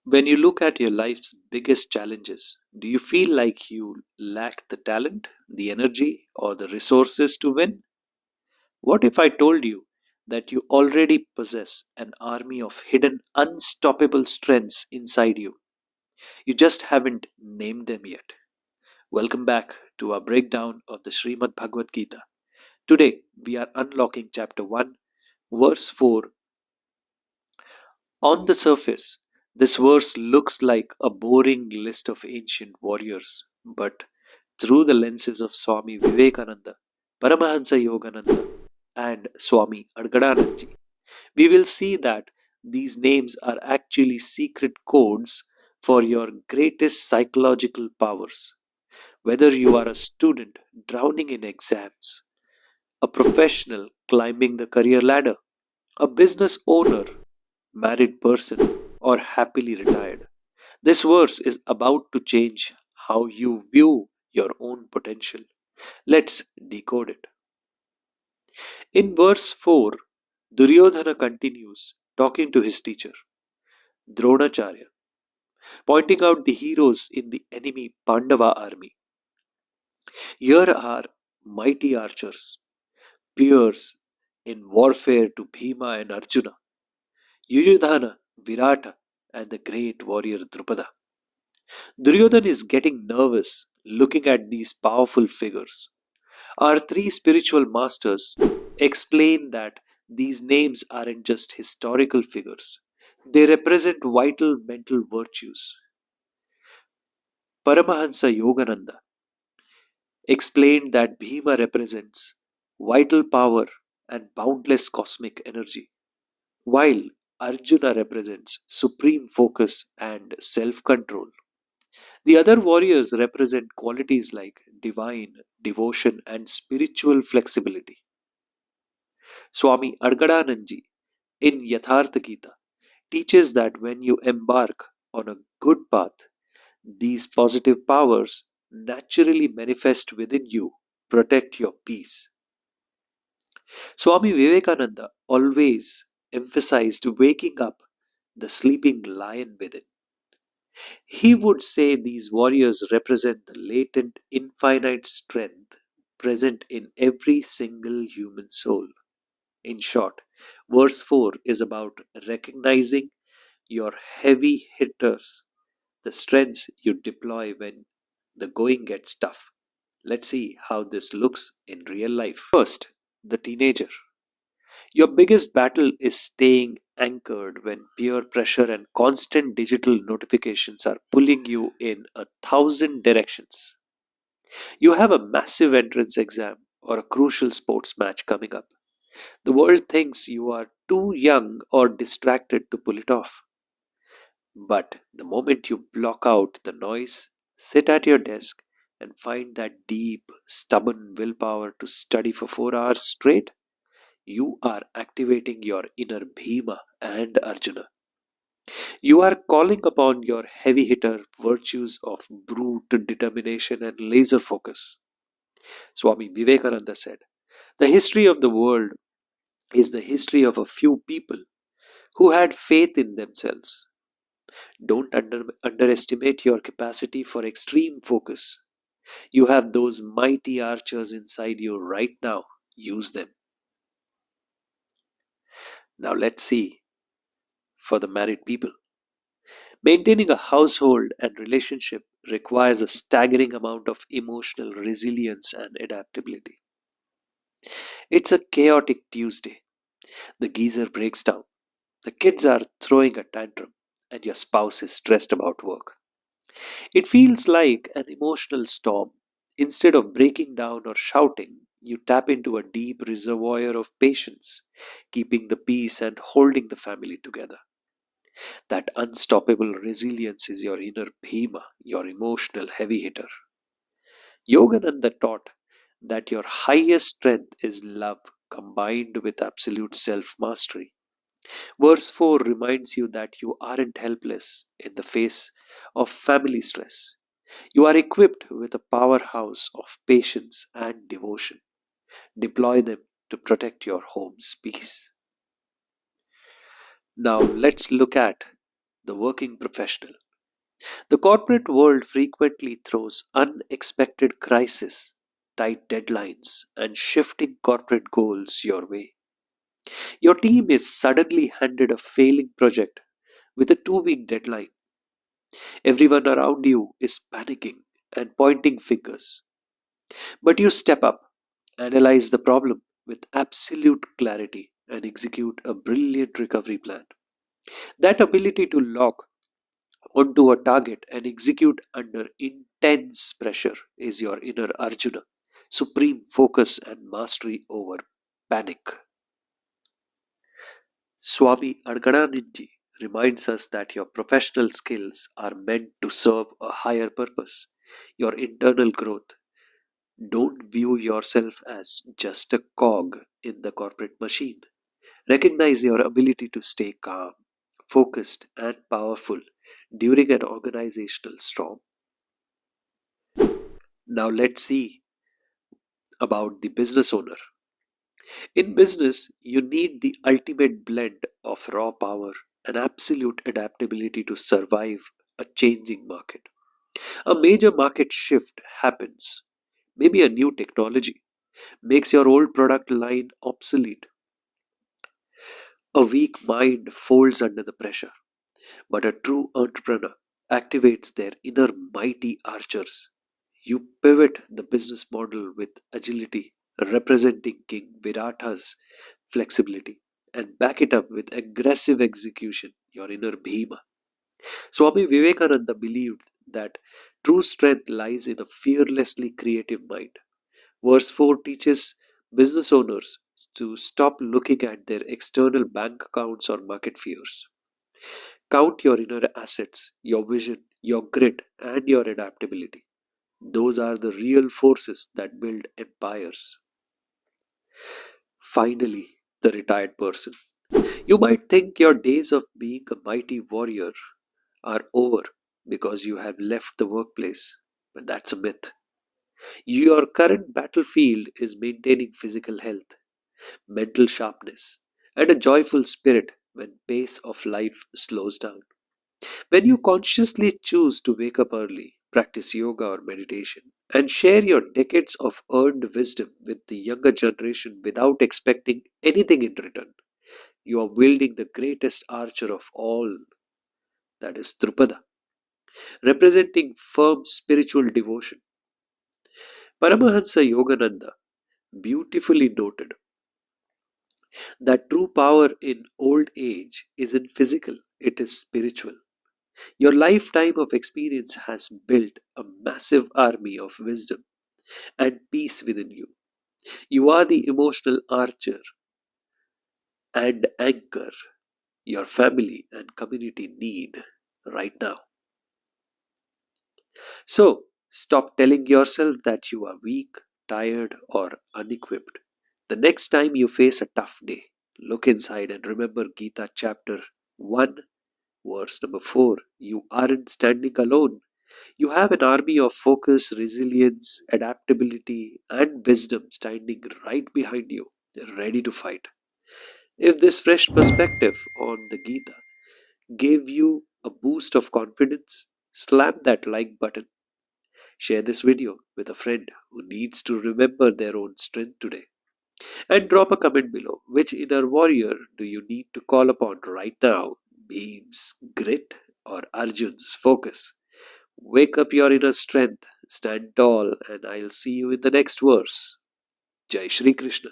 When you look at your life's biggest challenges, do you feel like you lack the talent, the energy, or the resources to win? What if I told you that you already possess an army of hidden, unstoppable strengths inside you? You just haven't named them yet. Welcome back to our breakdown of the Srimad Bhagavad Gita. Today, we are unlocking chapter 1, verse 4. On the surface, this verse looks like a boring list of ancient warriors, but through the lenses of Swami Vivekananda, Paramahansa Yogananda, and Swami Adgadanandji, we will see that these names are actually secret codes for your greatest psychological powers. Whether you are a student drowning in exams, a professional climbing the career ladder, a business owner, married person, or happily retired, this verse is about to change how you view your own potential. Let's decode it. In verse 4, Duryodhana continues talking to his teacher, Dronacharya, pointing out the heroes in the enemy Pandava army. Here are mighty archers, peers in warfare to Bhima and Arjuna, Yuyudhana, Virata, and the great warrior Drupada. Duryodhana is getting nervous looking at these powerful figures. Our three spiritual masters explain that these names aren't just historical figures, they represent vital mental virtues. Paramahansa Yogananda explained that Bhima represents vital power and boundless cosmic energy, while Arjuna represents supreme focus and self control. The other warriors represent qualities like divine devotion and spiritual flexibility. Swami Adgadanandji in Yathartha Gita teaches that when you embark on a good path, these positive powers naturally manifest within you, protect your peace. Swami Vivekananda always emphasized waking up the sleeping lion within. He would say these warriors represent the latent infinite strength present in every single human soul. In short, verse 4 is about recognizing your heavy hitters, the strengths you deploy when the going gets tough. Let's see how this looks in real life. First, the teenager. Your biggest battle is staying anchored when peer pressure and constant digital notifications are pulling you in 1,000 directions. You have a massive entrance exam or a crucial sports match coming up. The world thinks you are too young or distracted to pull it off. But the moment you block out the noise, sit at your desk, and find that deep, stubborn willpower to study for 4 hours straight, you are activating your inner Bhima and Arjuna. You are calling upon your heavy hitter virtues of brute determination and laser focus. Swami Vivekananda said, the history of the world is the history of a few people who had faith in themselves. Don't underestimate your capacity for extreme focus. You have those mighty archers inside you right now. Use them. Now let's see for the married people. Maintaining a household and relationship requires a staggering amount of emotional resilience and adaptability. It's a chaotic Tuesday. The geyser breaks down. The kids are throwing a tantrum, and your spouse is stressed about work. It feels like an emotional storm. Instead of breaking down or shouting, you tap into a deep reservoir of patience, keeping the peace and holding the family together. That unstoppable resilience is your inner Bhima, your emotional heavy hitter. Yogananda taught that your highest strength is love combined with absolute self mastery. Verse 4 reminds you that you aren't helpless in the face of family stress. You are equipped with a powerhouse of patience and devotion. Deploy them to protect your home's peace. Now let's look at the working professional. The corporate world frequently throws unexpected crises, tight deadlines, and shifting corporate goals your way. Your team is suddenly handed a failing project with a 2 week deadline. Everyone around you is panicking and pointing fingers. But you step up, analyze the problem with absolute clarity, and execute a brilliant recovery plan. That ability to lock onto a target and execute under intense pressure is your inner Arjuna, supreme focus and mastery over panic. Swami Adgadanandji reminds us that your professional skills are meant to serve a higher purpose, your internal growth. Don't view yourself as just a cog in the corporate machine. Recognize your ability to stay calm, focused, and powerful during an organizational storm. Now, let's see about the business owner. In business, you need the ultimate blend of raw power and absolute adaptability to survive a changing market. A major market shift happens. Maybe a new technology makes your old product line obsolete. A weak mind folds under the pressure, but a true entrepreneur activates their inner mighty archers. You pivot the business model with agility, representing King Virata's flexibility, and back it up with aggressive execution, your inner Bhima. Swami Vivekananda believed that true strength lies in a fearlessly creative mind. Verse 4 teaches business owners to stop looking at their external bank accounts or market fears. Count your inner assets, your vision, your grit, and your adaptability. Those are the real forces that build empires. Finally, the retired person. You might think your days of being a mighty warrior are over because you have left the workplace, but that's a myth. Your current battlefield is maintaining physical health, mental sharpness, and a joyful spirit when pace of life slows down. When you consciously choose to wake up early, practice yoga or meditation, and share your decades of earned wisdom with the younger generation without expecting anything in return, you are wielding the greatest archer of all, that is Drupada, representing firm spiritual devotion. Paramahansa Yogananda beautifully noted that true power in old age isn't physical, it is spiritual. Your lifetime of experience has built a massive army of wisdom and peace within you. You are the emotional archer and anchor your family and community need right now. So, stop telling yourself that you are weak, tired, or unequipped. The next time you face a tough day, look inside and remember Gita chapter 1, verse number 4. You aren't standing alone. You have an army of focus, resilience, adaptability, and wisdom standing right behind you, ready to fight. If this fresh perspective on the Gita gave you a boost of confidence, slap that like button. Share this video with a friend who needs to remember their own strength today. And drop a comment below. Which inner warrior do you need to call upon right now? Beam's grit or Arjun's focus? Wake up your inner strength, stand tall, and I'll see you in the next verse. Jai Shri Krishna.